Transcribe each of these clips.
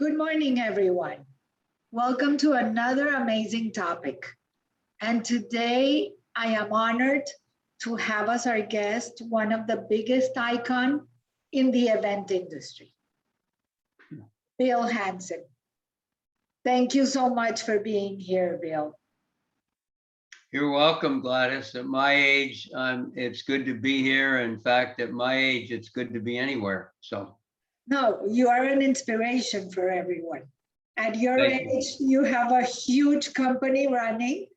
Good morning, everyone. Welcome to another amazing topic. And today I am honored to have as our guest one of the biggest icon in the event industry, Bill Hansen. Thank you so much for being here, Bill. You're welcome, Gladys. At my age, it's good to be here. In fact, at my age, it's good to be anywhere. So, No, you are an inspiration for everyone. At your thank you. age, you have a huge company running.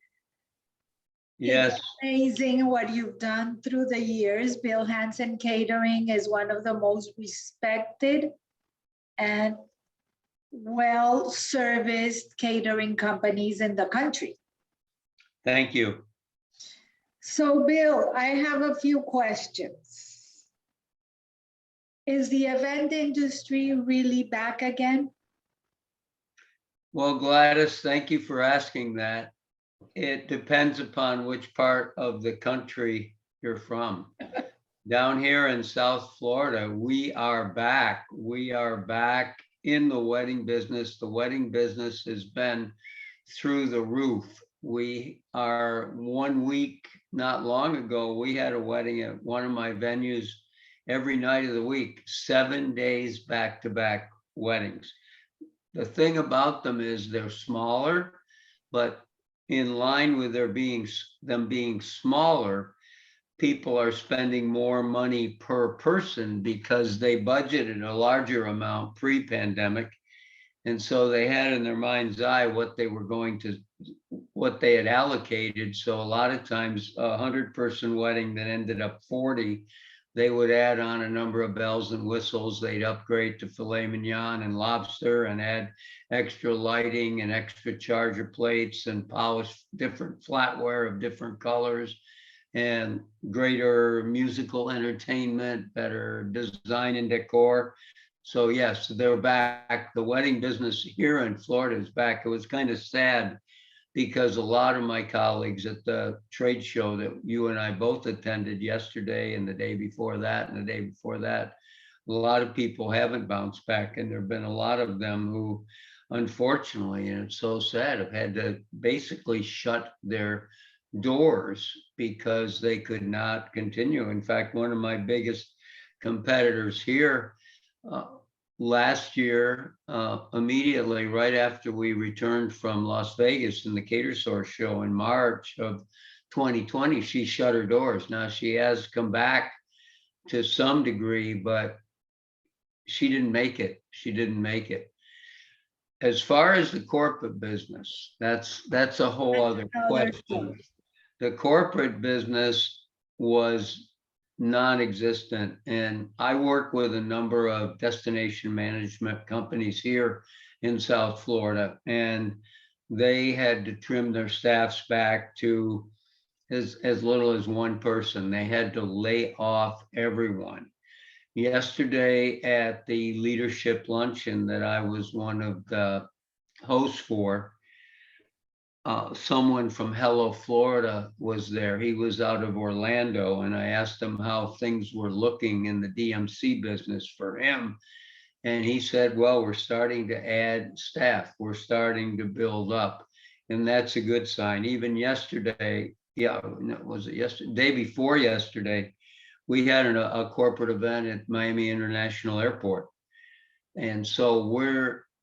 Yes, It's amazing what you've done through the years. Bill Hansen Catering is one of the most respected and well-serviced catering companies in the country. thank you. So, Bill, I have a few questions. Is the event industry really back again? Well, Gladys, thank you for asking that. It depends upon which part of the country you're from. Down here in South Florida, we are back. We are back in the wedding business. The wedding business has been through the roof. We are 1 week, not long ago, we had a wedding at one of my venues every night of the week, 7 days back-to-back weddings. The thing about them is they're smaller, but in line with them being smaller, people are spending more money per person because they budgeted a larger amount pre-pandemic. And so they had in their mind's eye what they had allocated. So a lot of times a 100-person wedding that ended up 40, they would add on a number of bells and whistles. They'd upgrade to filet mignon and lobster and add extra lighting and extra charger plates and polish different flatware of different colors and greater musical entertainment, better design and decor. So yes, they're back. The wedding business here in Florida is back. It was kind of sad because a lot of my colleagues at the trade show that you and I both attended yesterday and the day before that and the day before that, a lot of people haven't bounced back, and there have been a lot of them who, unfortunately, and it's so sad, have had to basically shut their doors because they could not continue. In fact, one of my biggest competitors here last year, immediately right after we returned from Las Vegas in the Cater Source show in March of 2020, she shut her doors. Now she has come back to some degree, but she didn't make it. She didn't make it. As far as the corporate business, that's a whole other question. The corporate business was non-existent, and I work with a number of destination management companies here in South Florida, and they had to trim their staffs back to as little as one person. They had to lay off everyone. Yesterday at the leadership luncheon that I was one of the hosts for, someone from Hello Florida was there. He was out of Orlando, and I asked him how things were looking in the DMC business for him. And he said, well, we're starting to add staff. We're starting to build up. And that's a good sign. Even yesterday, was it yesterday? Day before yesterday, we had a corporate event at Miami International Airport. And so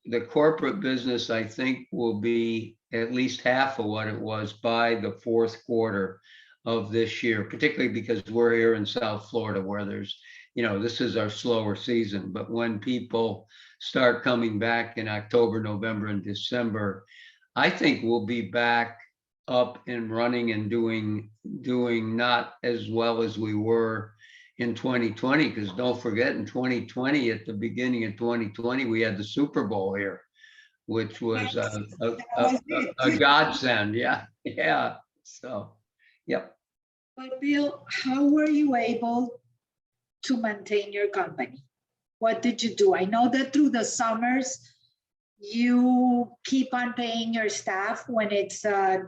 the corporate business, I think, will be at least half of what it was by the fourth quarter of this year, particularly because we're here in South Florida where there's, this is our slower season. But when people start coming back in October, November, and December, I think we'll be back up and running and doing not as well as we were in 2020, because don't forget, in 2020, at the beginning of 2020, we had the Super Bowl here, which was a godsend. Yeah. So, yep. But Bill, how were you able to maintain your company? What did you do? I know that through the summers, you keep on paying your staff when it's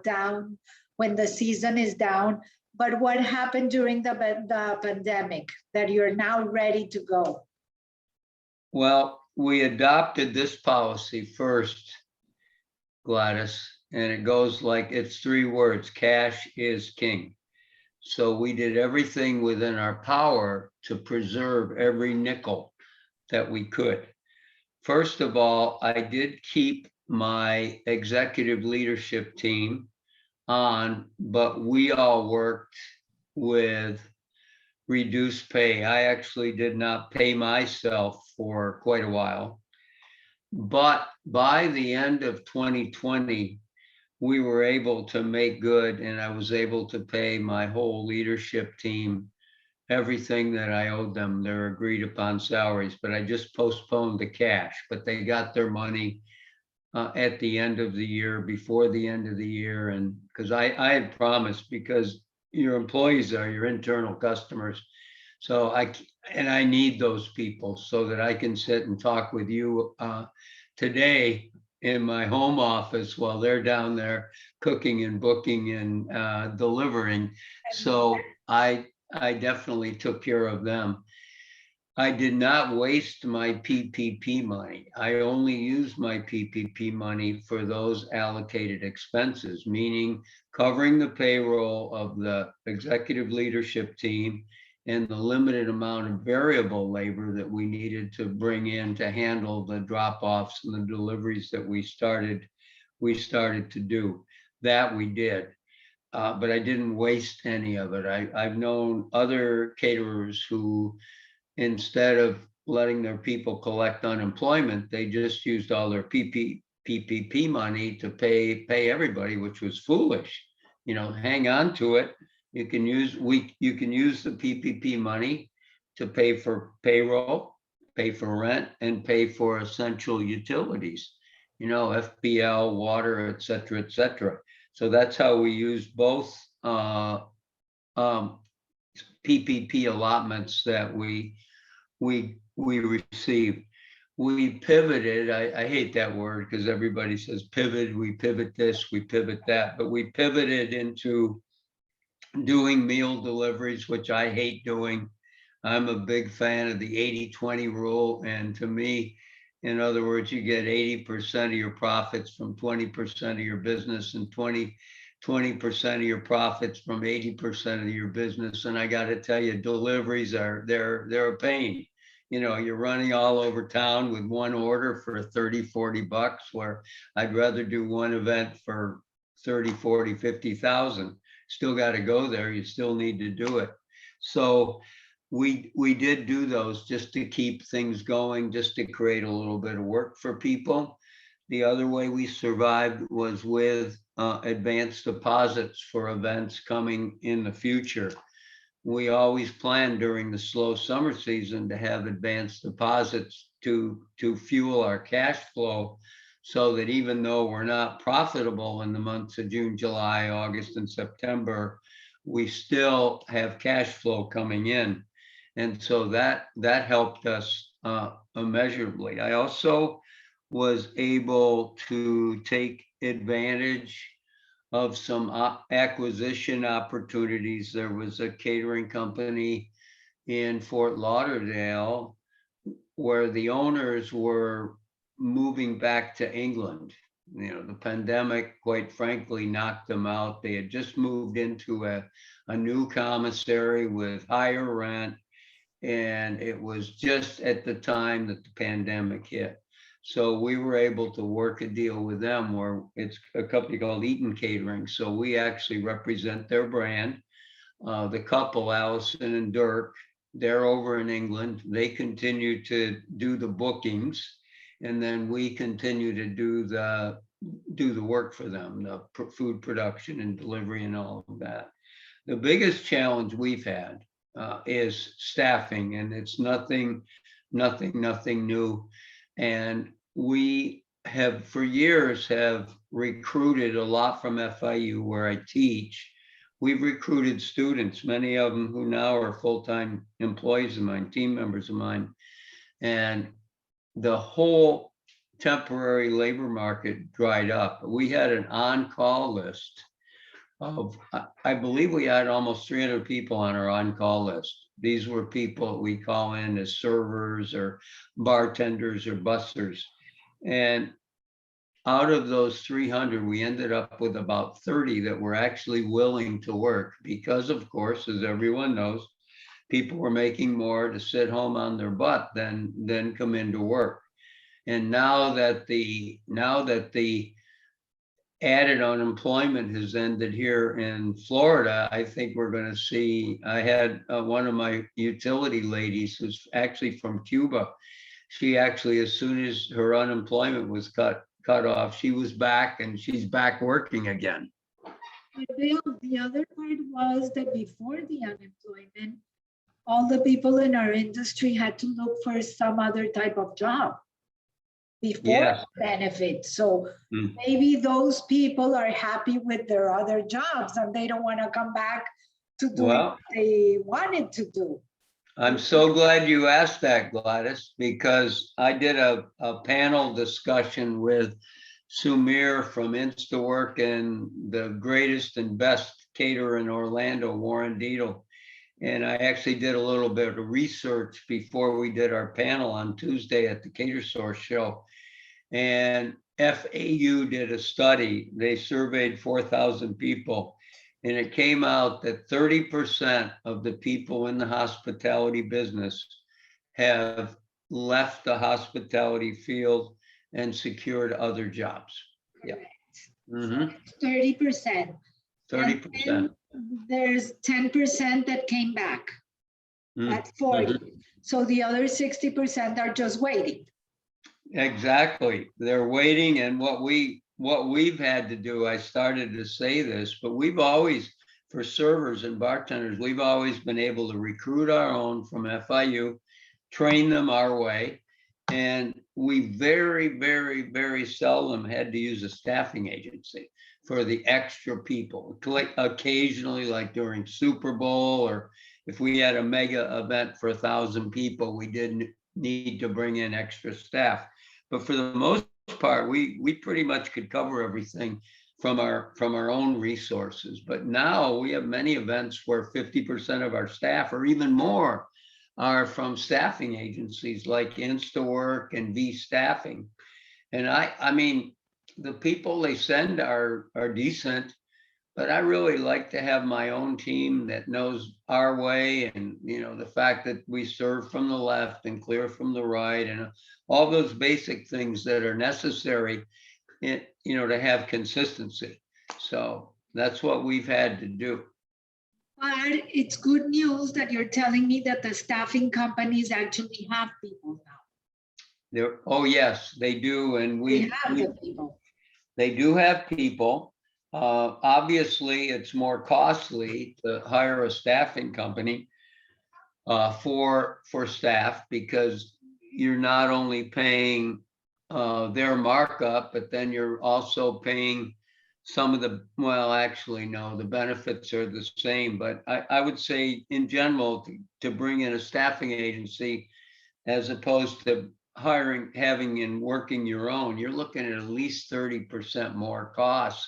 down, when the season is down. But what happened during the pandemic that you're now ready to go? Well, we adopted this policy first, Gladys, and it goes like, it's 3 words: cash is king. So we did everything within our power to preserve every nickel that we could. First of all, I did keep my executive leadership team on, but we all worked with reduced pay. I actually did not pay myself for quite a while. But by the end of 2020, we were able to make good, and I was able to pay my whole leadership team everything that I owed them, their agreed upon salaries, but I just postponed the cash, but they got their money at the end of the year, before the end of the year. And because I had promised, because your employees are your internal customers. So I need those people so that I can sit and talk with you today in my home office while they're down there cooking and booking and delivering. So I definitely took care of them. I did not waste my PPP money. I only used my PPP money for those allocated expenses, meaning covering the payroll of the executive leadership team and the limited amount of variable labor that we needed to bring in to handle the drop-offs and the deliveries that we started to do. That we did. But I didn't waste any of it. I've known other caterers who, instead of letting their people collect unemployment, they just used all their PPP money to pay everybody, which was foolish. Hang on to it. You can use the PPP money to pay for payroll, pay for rent, and pay for essential utilities, FPL, water, et cetera, et cetera. So that's how we used both PPP allotments that we received. We pivoted. I hate that word because everybody says pivot. We pivot this, we pivot that, but we pivoted into doing meal deliveries, which I hate doing. I'm a big fan of the 80-20 rule. And to me, in other words, you get 80% of your profits from 20% of your business, and 20% of your profits from 80% of your business. And I got to tell you, deliveries they're a pain. You're running all over town with one order for 30, 40 bucks, where I'd rather do one event for 30, 40, 50,000. Still got to go there. You still need to do it. So we did do those just to keep things going, just to create a little bit of work for people. The other way we survived was with advanced deposits for events coming in the future. We always planned during the slow summer season to have advanced deposits to fuel our cash flow, so that even though we're not profitable in the months of June, July, August, and September, we still have cash flow coming in. And so that helped us immeasurably. I also was able to take advantage of some acquisition opportunities. There was a catering company in Fort Lauderdale where the owners were moving back to England. The pandemic, quite frankly, knocked them out. They had just moved into a new commissary with higher rent, and it was just at the time that the pandemic hit. So we were able to work a deal with them where it's a company called Eaton Catering. So we actually represent their brand. The couple, Allison and Dirk, they're over in England. They continue to do the bookings, and then we continue to do the work for them, the food production and delivery and all of that. The biggest challenge we've had is staffing, and it's nothing new. And we have for years have recruited a lot from FIU, where I teach. We've recruited students, many of them who now are full-time employees of mine, team members of mine. And the whole temporary labor market dried up. We had an on-call list of, I believe we had almost 300 people on our on-call list. These were people we call in as servers or bartenders or bussers. And out of those 300, we ended up with about 30 that were actually willing to work because, of course, as everyone knows, people were making more to sit home on their butt than come into work. And now that the added unemployment has ended here in Florida, I think we're going to see. I had one of my utility ladies who's actually from Cuba. She actually, as soon as her unemployment was cut off, she was back and she's back working again. But Bill, the other part was that before the unemployment, all the people in our industry had to look for some other type of job before Yes. benefits. So Mm. maybe those people are happy with their other jobs and they don't want to come back to do Well, what they wanted to do. I'm so glad you asked that, Gladys, because I did a panel discussion with Sumir from InstaWork and the greatest and best caterer in Orlando, Warren Deedle. And I actually did a little bit of research before we did our panel on Tuesday at the Cater Source show. And FAU did a study. They surveyed 4,000 people. And it came out that 30% of the people in the hospitality business have left the hospitality field and secured other jobs. Yeah. So 30%. 30%. There's 10% that came back. That's 40. So the other 60% are just waiting. Exactly. They're waiting. And what we've had to do, I started to say this, but we've always, for servers and bartenders, we've always been able to recruit our own from FIU, train them our way. And we very, very, very seldom had to use a staffing agency for the extra people. Like occasionally, like during Super Bowl, or if we had a mega event for 1,000 people, we didn't need to bring in extra staff. But for the most part, we pretty much could cover everything from our own resources. But now we have many events where 50% of our staff, or even more, are from staffing agencies like InstaWork and V Staffing. And I mean, the people they send are decent, but I really like to have my own team that knows our way, and the fact that we serve from the left and clear from the right, and all those basic things that are necessary, to have consistency. So that's what we've had to do. But it's good news that you're telling me that the staffing companies actually have people now. Oh yes, they do, and They have the people. They do have people. Obviously, it's more costly to hire a staffing company for staff, because you're not only paying their markup, but then you're also paying some of the, well, actually, no, the benefits are the same. But I would say in general, to bring in a staffing agency as opposed to having and working your own, you're looking at least 30% more costs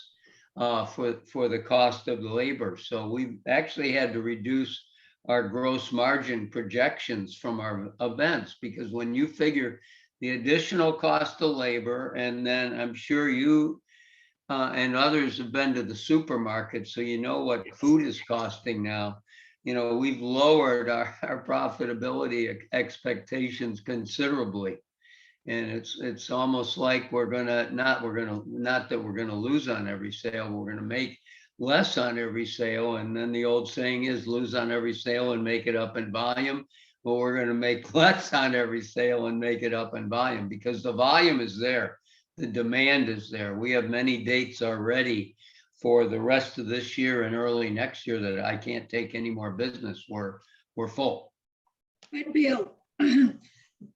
for the cost of the labor. So we've actually had to reduce our gross margin projections from our events, because when you figure the additional cost of labor, and then I'm sure you and others have been to the supermarket, so you know what food is costing now. We've lowered our profitability expectations considerably. And it's almost like not that we're gonna lose on every sale, we're gonna make less on every sale. And then the old saying is lose on every sale and make it up in volume. Well, we're gonna make less on every sale and make it up in volume, because the volume is there. The demand is there. We have many dates already for the rest of this year and early next year that I can't take any more business. We're full. But Bill,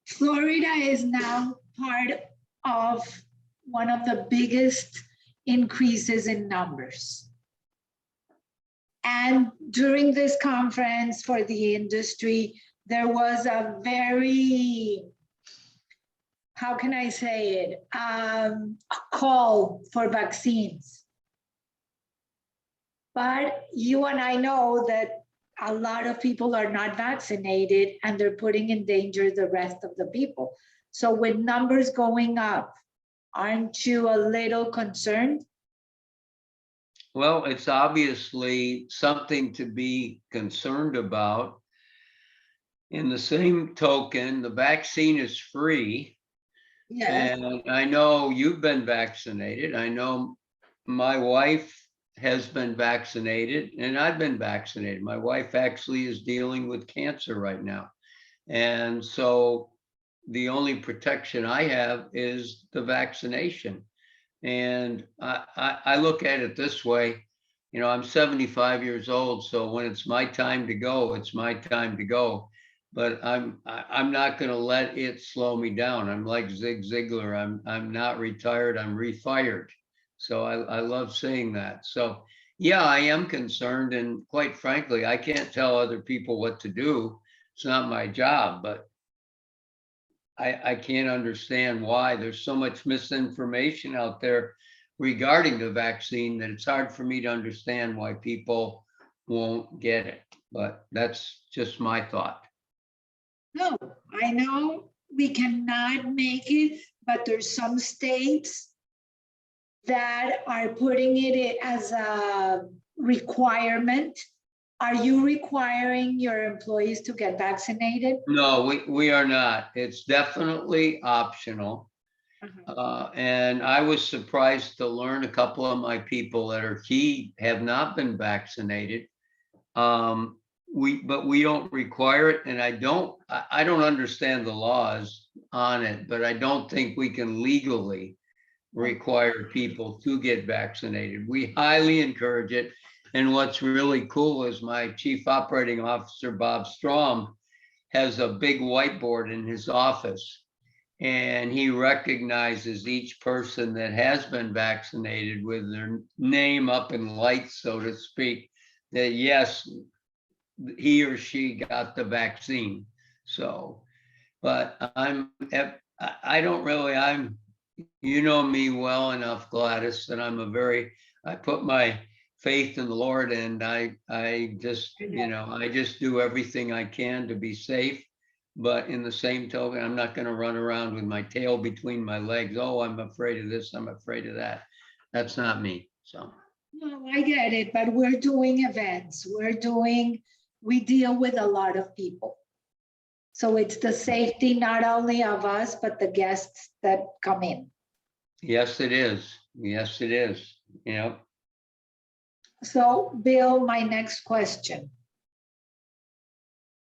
Florida is now part of one of the biggest increases in numbers. And during this conference for the industry, there was a very, how can I say it, a call for vaccines. But you and I know that a lot of people are not vaccinated and they're putting in danger the rest of the people. So with numbers going up, aren't you a little concerned? Well, it's obviously something to be concerned about. In the same token, the vaccine is free. Yes. And I know you've been vaccinated. I know my wife has been vaccinated and I've been vaccinated. My wife actually is dealing with cancer right now. And so the only protection I have is the vaccination. And I look at it this way, I'm 75 years old, so when it's my time to go, it's my time to go. But I'm not going to let it slow me down. I'm like Zig Ziglar. I'm not retired. I'm refired. So I love saying that. So yeah, I am concerned, and quite frankly, I can't tell other people what to do. It's not my job, but I can't understand why there's so much misinformation out there regarding the vaccine that it's hard for me to understand why people won't get it. But that's just my thought. No, I know we cannot make it, but there's some states that are putting it as a requirement. Are you requiring your employees to get vaccinated? No, we are not. It's definitely optional. And I was surprised to learn a couple of my people that are key have not been vaccinated. But we don't require it, and I don't understand the laws on it, but I don't think we can legally require people to get vaccinated. We highly encourage it. And what's really cool is my chief operating officer, Bob Strom, has a big whiteboard in his office. And he recognizes each person that has been vaccinated with their name up in lights, so to speak, that yes, he or she got the vaccine. So, but I don't really, you know me well enough, Gladys, that I put my faith in the Lord, and I just do everything I can to be safe. But in the same token, I'm not going to run around with my tail between my legs. Oh, I'm afraid of this, I'm afraid of that. That's not me. So. No, I get it, but we're doing events. We deal with a lot of people. So it's the safety not only of us, but the guests that come in. Yes, it is. Yes, it is. So Bill, my next question.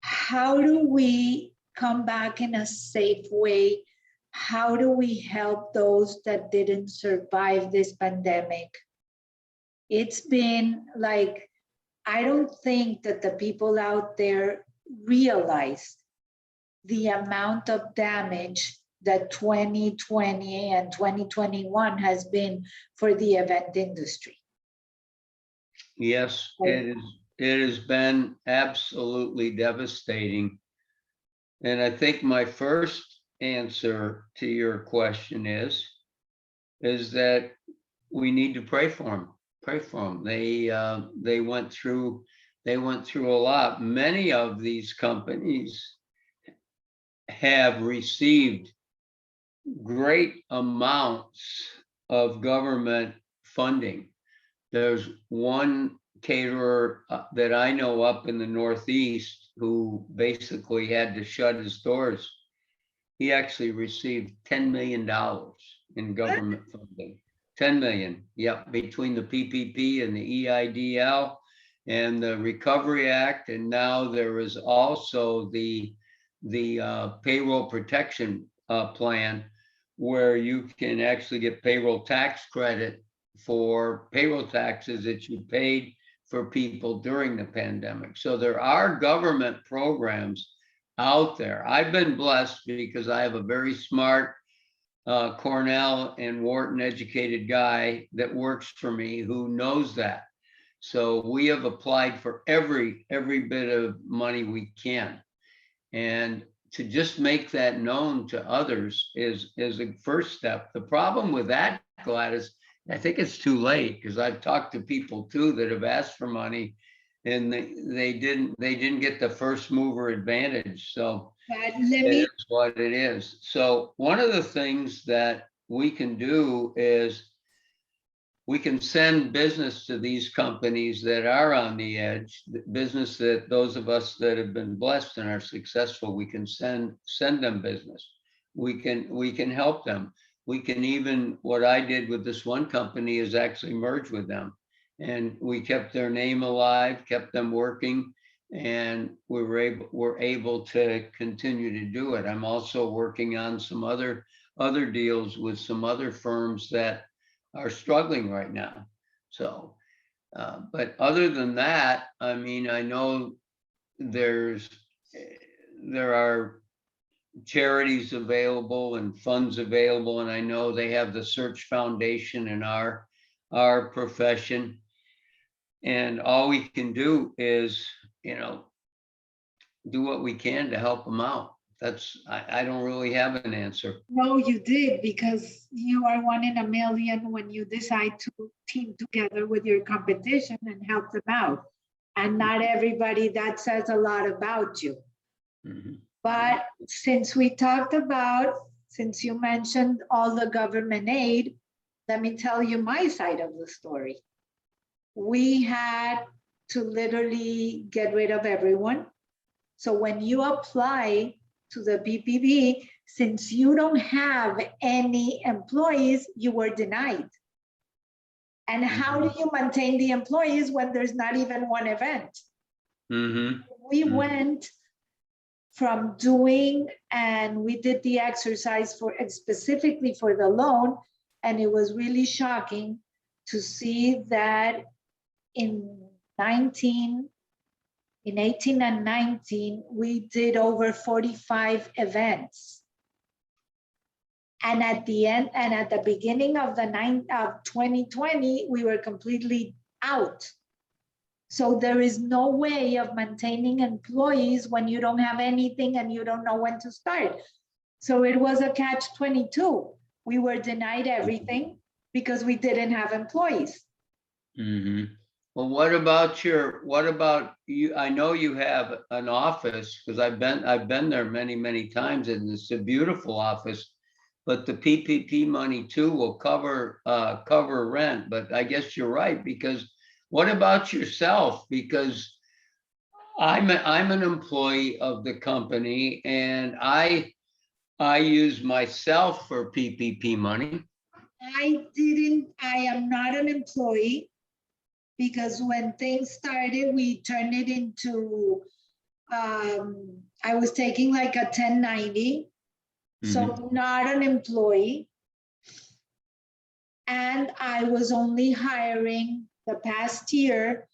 How do we come back in a safe way? How do we help those that didn't survive this pandemic? It's been like, I don't think that the people out there realize the amount of damage that 2020 and 2021 has been for the event industry. Yes, it is. It has been absolutely devastating. And I think my first answer to your question is that we need to pray for them. Pray for them. They went through a lot. Many of these companies have received great amounts of government funding. There's one caterer that I know up in the Northeast who basically had to shut his doors. He actually received $10 million in government funding. 10 million, yep, between the PPP and the EIDL and the Recovery Act. And now there is also the payroll protection plan, where you can actually get payroll tax credit for payroll taxes that you paid for people during the pandemic. So there are government programs out there. I've been blessed because I have a very smart Cornell and Wharton educated guy that works for me who knows that. So we have applied for every bit of money we can. And to just make that known to others is a first step. The problem with that, Gladys, I think it's too late, because I've talked to people too that have asked for money and they didn't get the first mover advantage. So But it is what it is. So one of the things that we can do is we can send business to these companies that are on the edge, business that those of us that have been blessed and are successful, we can send them business. We can help them. We can even, what I did with this one company is actually merge with them. And we kept their name alive, kept them working, and we're able to continue to do it. I'm also working on some other deals with some other firms that are struggling right now. So, but other than that, I mean, I know there are charities available and funds available, and I know they have the Search Foundation in our profession. And all we can do is, do what we can to help them out. I don't really have an answer. no, you did, because you are one in a million when you decide to team together with your competition and help them out. And not everybody, that says a lot about you. Mhm. But since you mentioned all the government aid, let me tell you my side of the story. We had to literally get rid of everyone. So when you apply to the PPP, since you don't have any employees, you were denied. And how do you maintain the employees when there's not even one event? Mm-hmm. We went from doing, and we did the exercise for specifically for the loan, and it was really shocking to see that in 18 and 19, we did over 45 events. And at the end, and at the beginning of 2020, we were completely out. So there is no way of maintaining employees when you don't have anything and you don't know when to start. So it was a catch-22. We were denied everything because we didn't have employees. Mm-hmm. Well, what about you? I know you have an office, because I've been there many, many times, and it's a beautiful office. But the PPP money too will cover rent. But I guess you're right, because what about yourself? Because I'm an employee of the company, and I use myself for PPP money. I am not an employee, because when things started, we turned it into, I was taking like a 1090. So not an employee. And I was only hiring the past year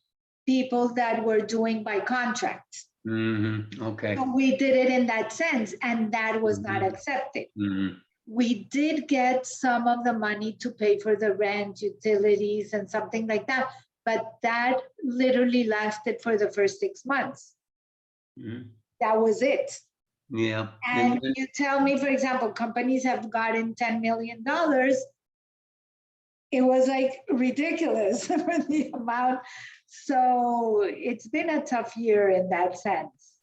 people that were doing by contract. Okay. So we did it in that sense, and that was not accepted. We did get some of the money to pay for the rent, utilities, and something like that, but that literally lasted for the first 6 months. That was it. Yeah. And you tell me, for example, companies have gotten $10 million. It was like ridiculous for the amount. So it's been a tough year in that sense.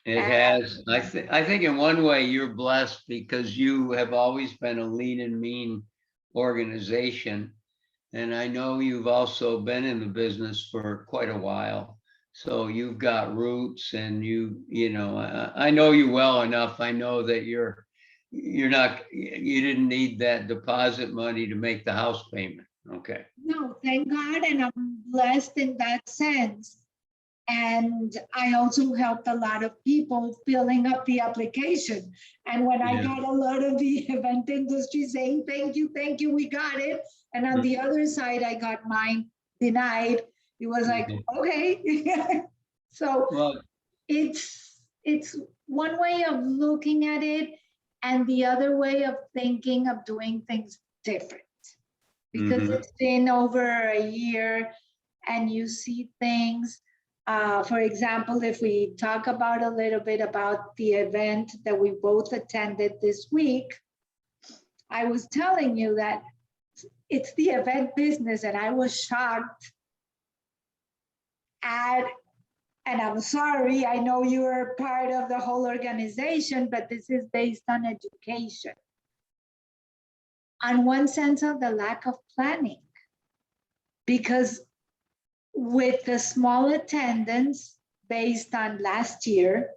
It has. I think in one way you're blessed, because you have always been a lean and mean organization. And I know you've also been in the business for quite a while. So you've got roots, and I know you well enough. I know that you didn't need that deposit money to make the house payment. Okay. No, thank God. And I'm blessed in that sense. And I also helped a lot of people filling up the application. And when I got a lot of the event industry saying, thank you, we got it. And on the other side, I got mine denied. It was like, okay. So Well, it's one way of looking at it, and the other way of thinking of doing things different. Because it's been over a year and you see things. For example, if we talk about a little bit about the event that we both attended this week, I was telling you that it's the event business, and I was shocked add, and I'm sorry, I know you are part of the whole organization, but this is based on education. On one sense of the lack of planning, because with the small attendance based on last year,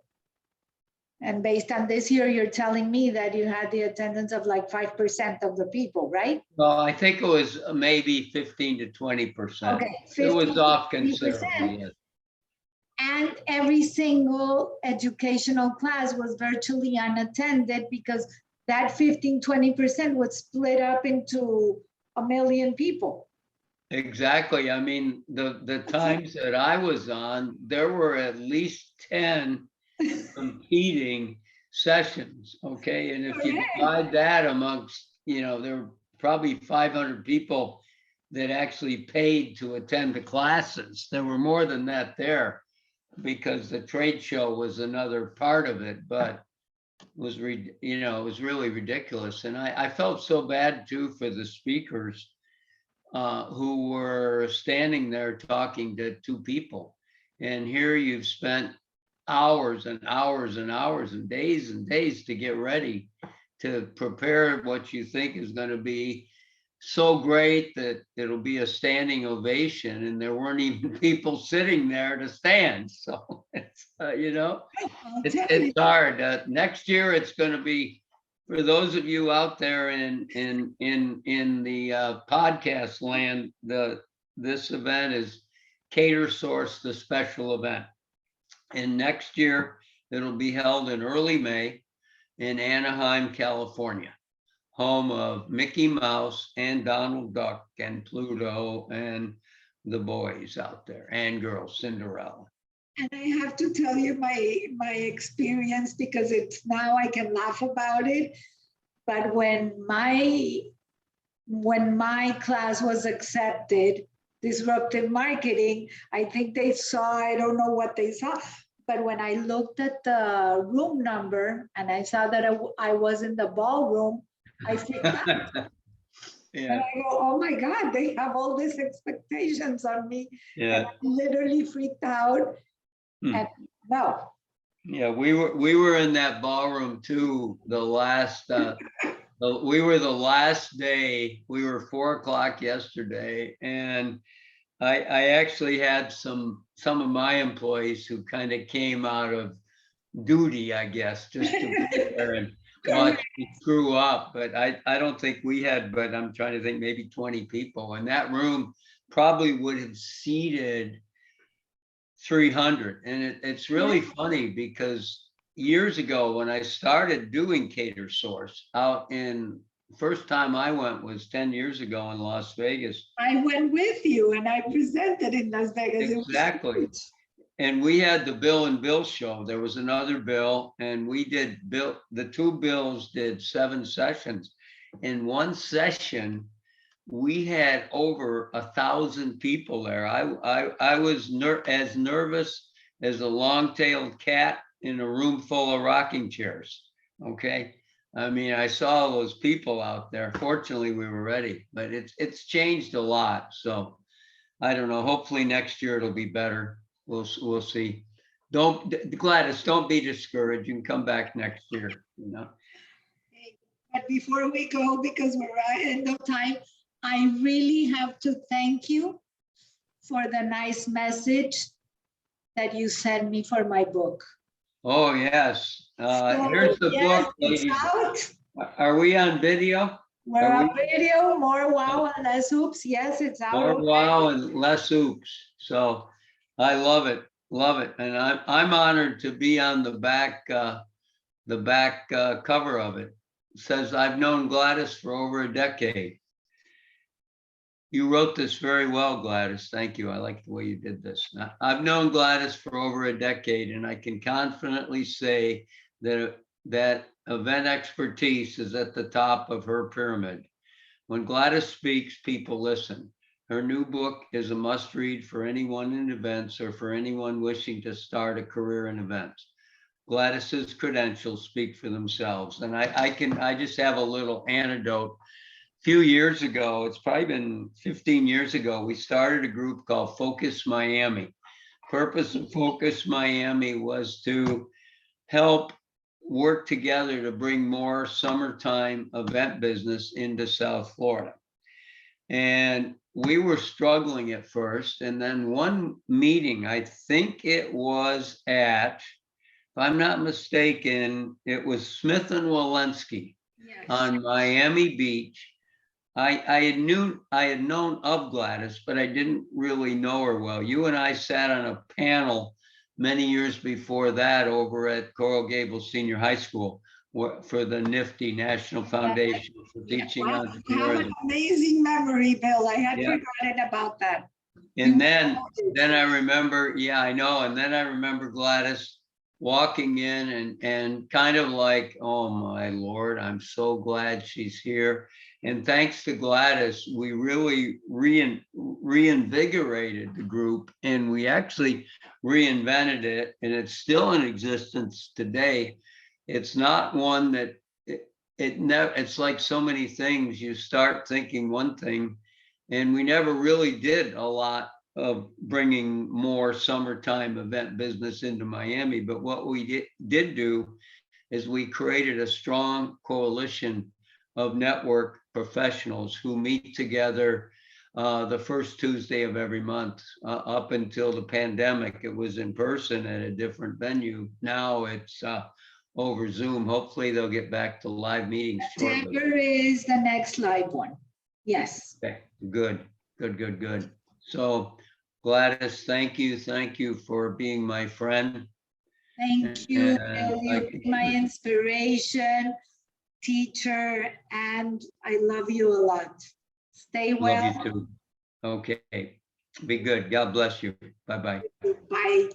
and based on this year, you're telling me that you had the attendance of like 5% of the people, right? Well, I think it was maybe 15 to 20%. Okay, It 15 was to off 20%. considerably, yes. And every single educational class was virtually unattended because that 15, 20% was split up into a million people. Exactly. I mean, the times that I was on, there were at least 10 competing sessions, okay? And if you Correct. divide that amongst, there were probably 500 people that actually paid to attend the classes. There were more than that there because the trade show was another part of it, but it was, it was really ridiculous. And I felt so bad too for the speakers who were standing there talking to two people. And here you've spent hours and hours and hours and days to get ready to prepare what you think is going to be so great that it'll be a standing ovation, and there weren't even people sitting there to stand. So it's it's hard. Next year it's going to be, for those of you out there in the podcast land, this event is Cater Source, the special event. And next year it'll be held in early May in Anaheim, California, home of Mickey Mouse and Donald Duck and Pluto and the boys out there and girls, Cinderella. And I have to tell you my experience, because it's now I can laugh about it. But when my class was accepted, disruptive marketing, I think they saw, I don't know what they saw, but when I looked at the room number and I saw that I was in the ballroom, I freaked out. Yeah. And I go, oh my God, they have all these expectations on me. Yeah. And I literally freaked out. And no. Yeah, we were in that ballroom too. The last we were the last day. We were 4:00 yesterday, and I actually had some of my employees who kind of came out of duty, I guess, just to be there and watch me screw up. But I don't think we had, but I'm trying to think, maybe 20 people. And that room probably would have seated 300. And it's really funny because years ago when I started doing Cater Source out in, first time I went was 10 years ago in Las Vegas. I went with you and I presented in Las Vegas. Exactly. And we had the Bill and Bill show. There was another Bill, and we did the two Bills did 7 sessions. In one session, we had over 1,000 people there. I was as nervous as a long-tailed cat in a room full of rocking chairs. Okay. I mean, I saw those people out there. Fortunately, we were ready, but it's changed a lot. So I don't know. Hopefully next year it'll be better. We'll see. Gladys, don't be discouraged. You can come back next year, But before we go, because we're at end of time, I really have to thank you for the nice message that you sent me for my book. Oh, yes. Here's the book, ladies. Are we on video? We're on video, more wow and less oops. Yes, it's out. More wow and less oops. So I love it. Love it. And I'm honored to be on the back cover of it. It says, I've known Gladys for over a decade. You wrote this very well, Gladys. Thank you. I like the way you did this. I've known Gladys for over a decade, and I can confidently say that event expertise is at the top of her pyramid. When Gladys speaks, people listen. Her new book is a must-read for anyone in events or for anyone wishing to start a career in events. Gladys's credentials speak for themselves. And I just have a little anecdote. A few years ago, it's probably been 15 years ago, we started a group called Focus Miami. purpose of Focus Miami was to help work together to bring more summertime event business into South Florida. And we were struggling at first. And then one meeting, I think it was at, if I'm not mistaken, it was Smith and Walensky on Miami Beach. I had known of Gladys, but I didn't really know her well. You and I sat on a panel many years before that over at Coral Gables Senior High School for the NIFTY National Foundation for Teaching Wow, you have Entrepreneurs. an amazing memory, Bill. I had Yeah. forgotten about that. And then I remember, yeah, I know. And then I remember Gladys walking in and kind of like, oh my Lord, I'm so glad she's here. And thanks to Gladys, we really reinvigorated the group, and we actually reinvented it, and it's still in existence today. It's not one that it's like so many things. You start thinking one thing, and we never really did a lot of bringing more summertime event business into Miami. But what we did do is we created a strong coalition of network professionals who meet together the first Tuesday of every month. Up until the pandemic, it was in person at a different venue. Now it's over Zoom. Hopefully they'll get back to live meetings shortly. September is the next live one. Yes. Okay, good. So Gladys, thank you for being my friend. Thank you, And Bill. You're my inspiration, teacher, and I love you a lot. Stay well. Love you too. Okay, be good. God bless you. Bye-bye. Bye.